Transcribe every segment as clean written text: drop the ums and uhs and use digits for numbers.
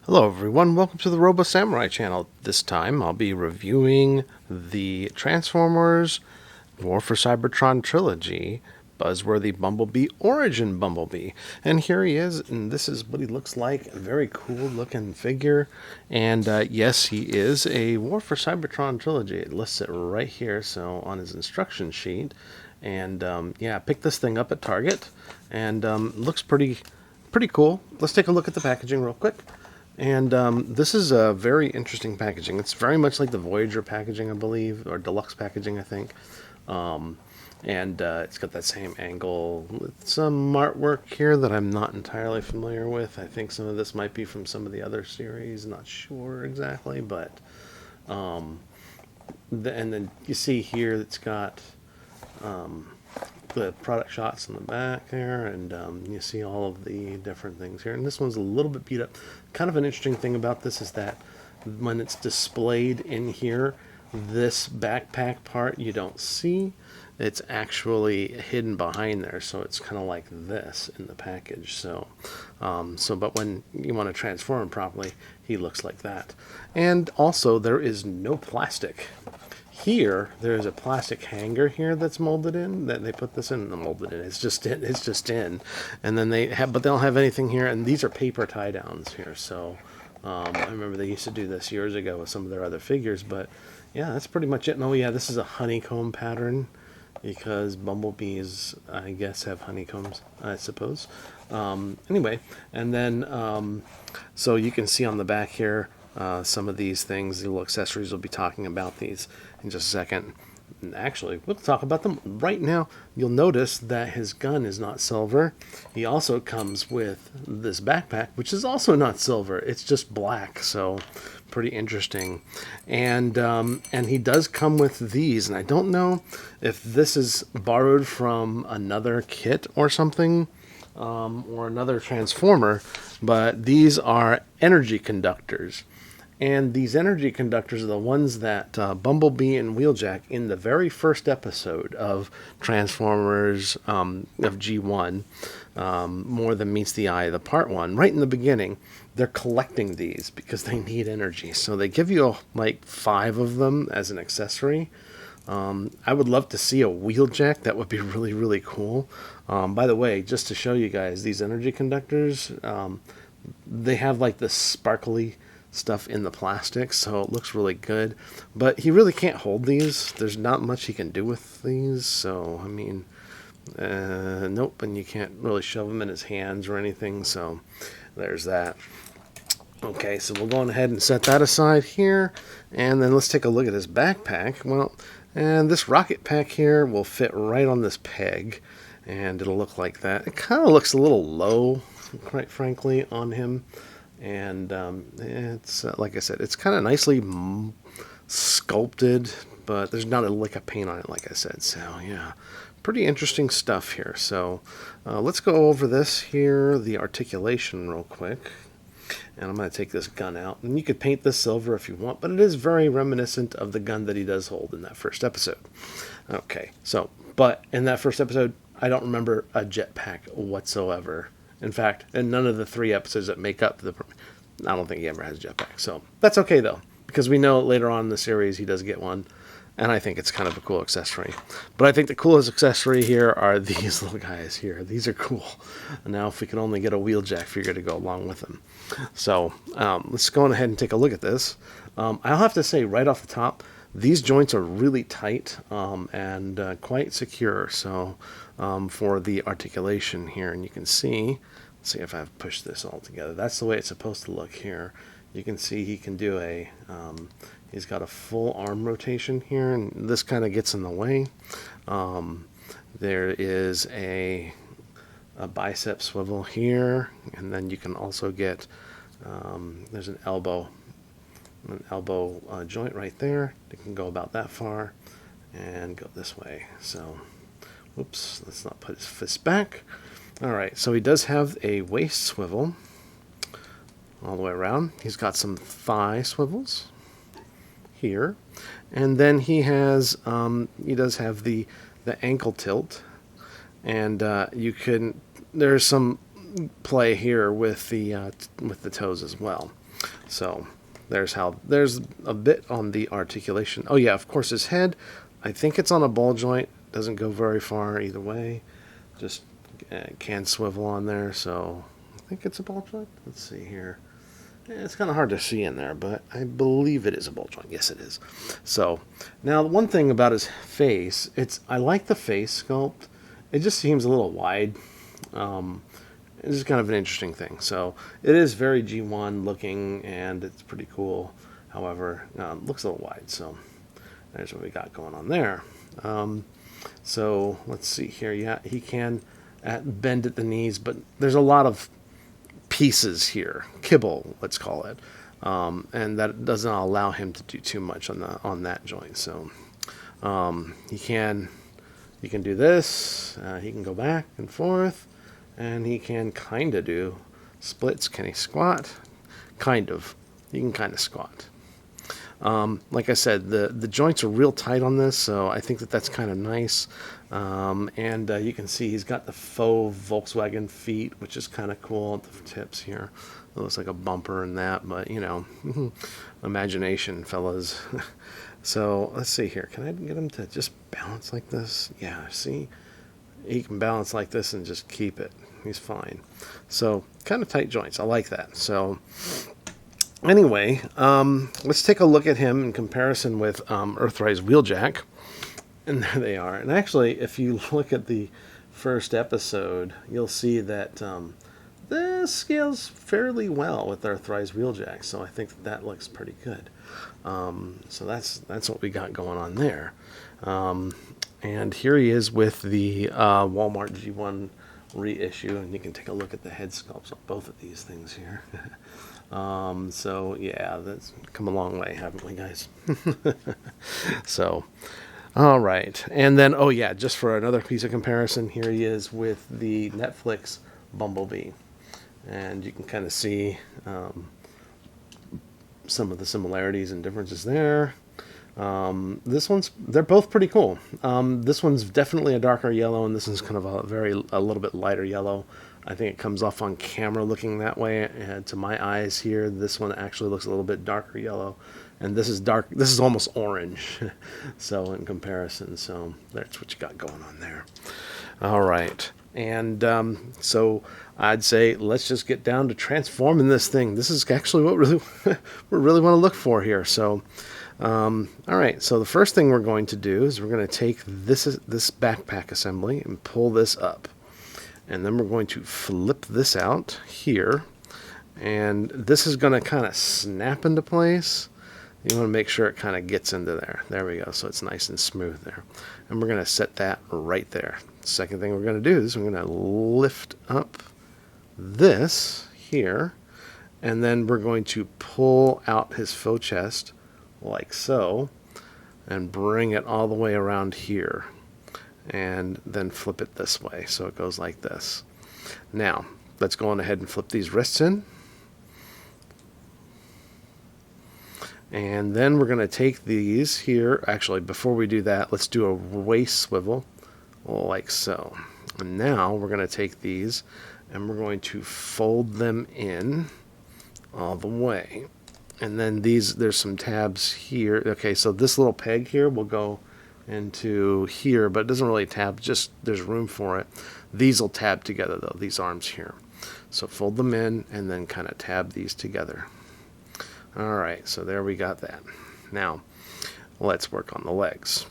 Hello everyone, welcome to the Robo Samurai channel. This time I'll be reviewing the Transformers War for Cybertron trilogy, Buzzworthy Bumblebee, Origin Bumblebee. And here he is, and this is what he looks like. A very cool looking figure. And yes, he is a War for Cybertron trilogy. It lists it right here, so on his instruction sheet. And yeah, I picked this thing up at Target, and looks pretty cool. Let's take a look at the packaging real quick. And this is a very interesting packaging. It's very much like the Voyager packaging, I believe, or deluxe packaging, I think. And it's got that same angle with some artwork here that I'm not entirely familiar with. I think some of this might be from some of the other series, not sure exactly, but and then you see here it's got the product shots in the back there, and you see all of the different things here. And this one's a little bit beat up. Kind of an interesting thing about this is that when it's displayed in here, this backpack part you don't see. It's actually hidden behind there, so it's kind of like this in the package. So, but when you want to transform him properly, he looks like that. And also, there is no plastic. Here, there's a plastic hanger here that's molded in. That they put this in, molded in. It's just in. It's just in, and then they have, but they don't have anything here. And these are paper tie downs here. So I remember they used to do this years ago with some of their other figures. But yeah, that's pretty much it. And oh yeah, this is a honeycomb pattern because bumblebees, I guess, have honeycombs, I suppose. Anyway, and then so you can see on the back here. Some of these things, the little accessories, we'll be talking about these in just a second. And actually, we'll talk about them right now. You'll notice that his gun is not silver. He also comes with this backpack, which is also not silver. It's just black, so pretty interesting. And he does come with these, and I don't know if this is borrowed from another kit or something. Or another transformer, but these are energy conductors. And these energy conductors are the ones that Bumblebee and Wheeljack, in the very first episode of Transformers of G1, More Than Meets the Eye, the part one, right in the beginning, they're collecting these because they need energy. So they give you like 5 of them as an accessory. I would love to see a Wheeljack. That would be really, really cool. By the way, just to show you guys, these energy conductors, they have like this sparkly stuff in the plastic, so it looks really good. But he really can't hold these. There's not much he can do with these. So, I mean, nope. And you can't really shove them in his hands or anything. So there's that. Okay, so we'll go on ahead and set that aside here. And then let's take a look at his backpack. Well, and this rocket pack here will fit right on this peg, and it'll look like that. It kind of looks a little low, quite frankly, on him. And it's, like I said, it's kind of nicely sculpted, but there's not a lick of paint on it, like I said. So, yeah, pretty interesting stuff here. So, let's go over this here, the articulation, real quick. And I'm going to take this gun out. And you could paint this silver if you want, but it is very reminiscent of the gun that he does hold in that first episode. Okay, so, but in that first episode, I don't remember a jetpack whatsoever. In fact, in none of the 3 episodes that make up I don't think he ever has a jetpack. So that's okay, though, because we know later on in the series he does get one. And I think it's kind of a cool accessory. But I think the coolest accessory here are these little guys here. These are cool. And now if we could only get a Wheeljack figure to go along with them. So let's go on ahead and take a look at this. I'll have to say right off the top, these joints are really tight and quite secure. So for the articulation here, and you can see, let's see if I've pushed this all together. That's the way it's supposed to look here. You can see he can do a... he's got a full arm rotation here, and this kind of gets in the way. There is a bicep swivel here, and then you can also get, there's an elbow joint right there. It can go about that far and go this way. So, whoops, let's not put his fist back. All right, so he does have a waist swivel all the way around. He's got some thigh swivels here, and then he does have the ankle tilt, and you can, there's some play here with the toes as well. So there's a bit on the articulation. Oh yeah, of course his head, I think it's on a ball joint. Doesn't go very far either way. Just can swivel on there, so I think it's a ball joint. Let's see here. It's kind of hard to see in there, but I believe it is a ball joint. Yes, it is. So now one thing about his face, I like the face sculpt. It just seems a little wide. It's just kind of an interesting thing. So it is very G1 looking, and it's pretty cool. However, it looks a little wide. So there's what we got going on there. So let's see here. Yeah, he can bend at the knees, but there's a lot of pieces here, kibble, let's call it, and that doesn't allow him to do too much on that joint. So he can do this. He can go back and forth, and he can kind of do splits. Can he squat? Kind of. He can kind of squat. Like I said, the joints are real tight on this, so I think that's kind of nice. And you can see he's got the faux Volkswagen feet, which is kind of cool at the tips here. It looks like a bumper and that, but you know, imagination, fellas. So let's see here. Can I get him to just balance like this? Yeah, see? He can balance like this and just keep it. He's fine. So kind of tight joints. I like that. So anyway, let's take a look at him in comparison with Earthrise Wheeljack. And there they are. And actually, if you look at the first episode, you'll see that this scales fairly well with Earthrise Wheeljack. So I think that looks pretty good. So that's what we got going on there. And here he is with the Walmart G1 reissue. And you can take a look at the head sculpts on both of these things here. So yeah, that's come a long way, haven't we, guys? So, all right. And then, oh yeah, just for another piece of comparison, here he is with the Netflix Bumblebee. And you can kind of see some of the similarities and differences there. They're both pretty cool. This one's definitely a darker yellow, and this one's kind of a little bit lighter yellow. I think it comes off on camera looking that way. And to my eyes here, this one actually looks a little bit darker yellow, and this is dark. This is almost orange. So in comparison, so that's what you got going on there. All right, and so I'd say let's just get down to transforming this thing. This is actually what we really want to look for here. So. All right, so the first thing we're going to do is we're going to take this backpack assembly and pull this up. And then we're going to flip this out here. And this is going to kind of snap into place. You want to make sure it kind of gets into there. There we go, so it's nice and smooth there. And we're going to set that right there. Second thing we're going to do is we're going to lift up this here. And then we're going to pull out his faux chest like so, and bring it all the way around here, and then flip it this way so it goes like this. Now let's go on ahead and flip these wrists in, and then we're going to take these here. Actually, before we do that, let's do a waist swivel like so. And now we're going to take these and we're going to fold them in all the way. And then there's some tabs here. Okay, so this little peg here will go into here, but it doesn't really tab, just there's room for it. These will tab together though, these arms here. So fold them in and then kind of tab these together. All right, so there we got that. Now, let's work on the legs.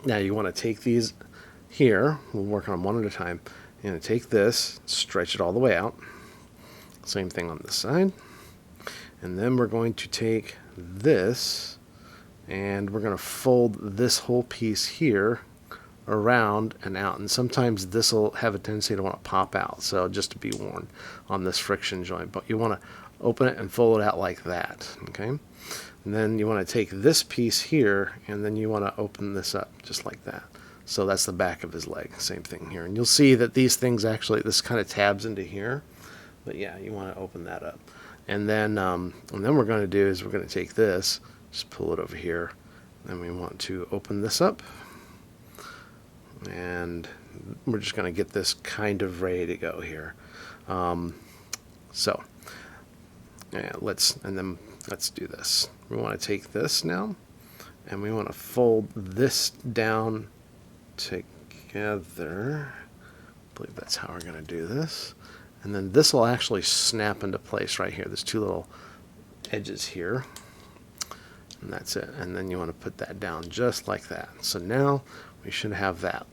Now you want to take these here, we'll work on them one at a time. You're going to take this, stretch it all the way out. Same thing on this side. And then we're going to take this and we're going to fold this whole piece here around and out. And sometimes this will have a tendency to want to pop out. So just to be warned on this friction joint. But you want to open it and fold it out like that. Okay. And then you want to take this piece here and then you want to open this up just like that. So that's the back of his leg. Same thing here. And you'll see that these things actually, this kind of tabs into here. But yeah, you want to open that up. And then we're going to do is we're going to take this, just pull it over here, and we want to open this up, and we're just going to get this kind of ready to go here. So yeah, let's do this. We want to take this now, and we want to fold this down together. I believe that's how we're going to do this. And then this will actually snap into place right here. There's two little edges here. And that's it. And then you want to put that down just like that. So now we should have that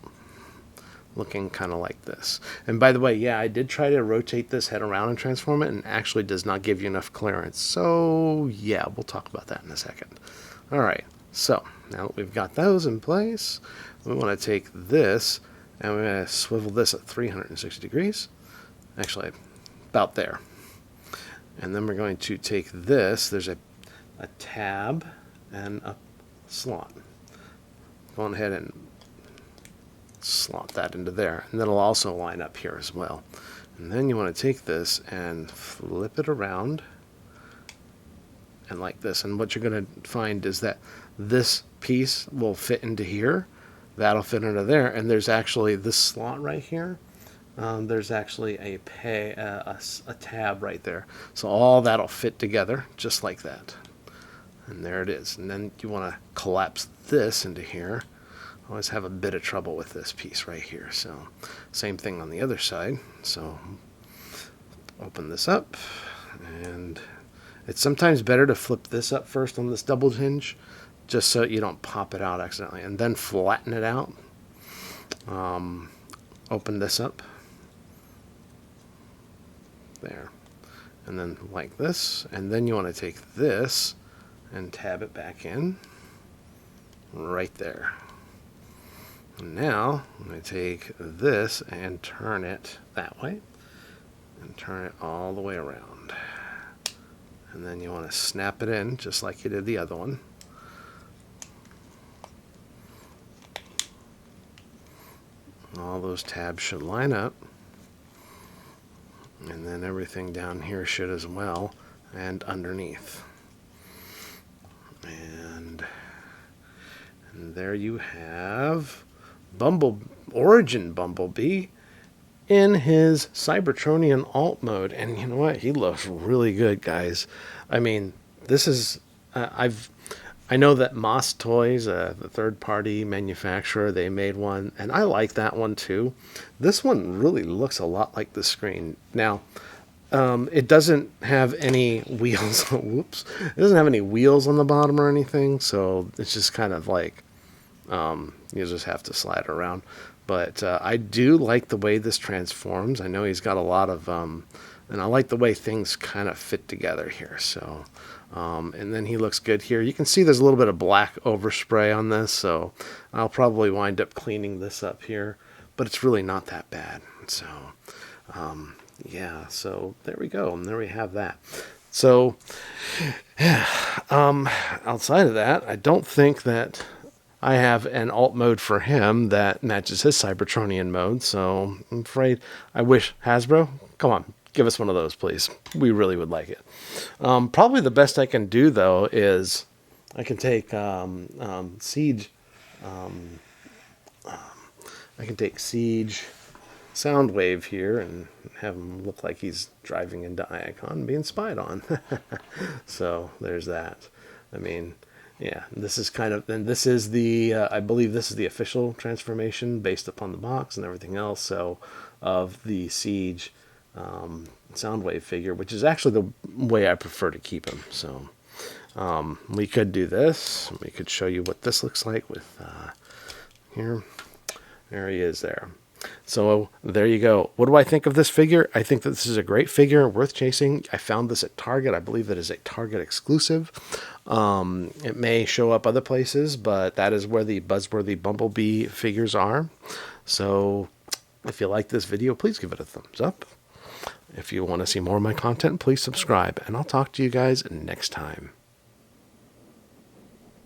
looking kind of like this. And by the way, yeah, I did try to rotate this head around and transform it, and actually does not give you enough clearance. So yeah, we'll talk about that in a second. All right, so now that we've got those in place, we want to take this and we're going to swivel this at 360 degrees. Actually, about there. And then we're going to take this. There's a tab and a slot. Go on ahead and slot that into there. And that'll also line up here as well. And then you want to take this and flip it around. And like this. And what you're going to find is that this piece will fit into here. That'll fit into there. And there's actually this slot right here. There's actually a tab right there. So all that'll fit together just like that. And there it is. And then you want to collapse this into here. I always have a bit of trouble with this piece right here. So same thing on the other side. So open this up. And it's sometimes better to flip this up first on this double hinge, just so you don't pop it out accidentally. And then flatten it out. Open this up. There. And then like this. And then you want to take this and tab it back in. Right there. And now I'm going to take this and turn it that way. And turn it all the way around. And then you want to snap it in just like you did the other one. All those tabs should line up. And then everything down here should as well, and underneath. And there you have Origin Bumblebee in his Cybertronian alt mode. And you know what? He looks really good, guys. I mean, this is... I know that Moss Toys, the third-party manufacturer, they made one, and I like that one too. This one really looks a lot like the screen. Now, it doesn't have any wheels. Whoops! It doesn't have any wheels on the bottom or anything, so it's just kind of like you just have to slide it around. But I do like the way this transforms. I know he's got a lot of, and I like the way things kind of fit together here. So. And then he looks good here. You can see there's a little bit of black overspray on this, so I'll probably wind up cleaning this up here, but it's really not that bad. So, yeah, so there we go, and there we have that. So, yeah, outside of that, I don't think that I have an alt mode for him that matches his Cybertronian mode, so I'm afraid I wish Hasbro, come on. Give us one of those, please. We really would like it. Probably the best I can do, though, is I can take Siege. I can take Siege Soundwave here and have him look like he's driving into Iacon and being spied on. So there's that. I mean, yeah, this is kind of, and this is the, I believe this is the official transformation based upon the box and everything else. So of the Siege Soundwave figure, which is actually the way I prefer to keep him. So we could do this. We could show you what this looks like with here. There he is there. So there you go. What do I think of this figure? I think that this is a great figure, worth chasing. I found this at Target. I believe that is a Target exclusive. It may show up other places, but that is where the Buzzworthy Bumblebee figures are. So if you like this video, please give it a thumbs up. If you want to see more of my content, please subscribe, and I'll talk to you guys next time.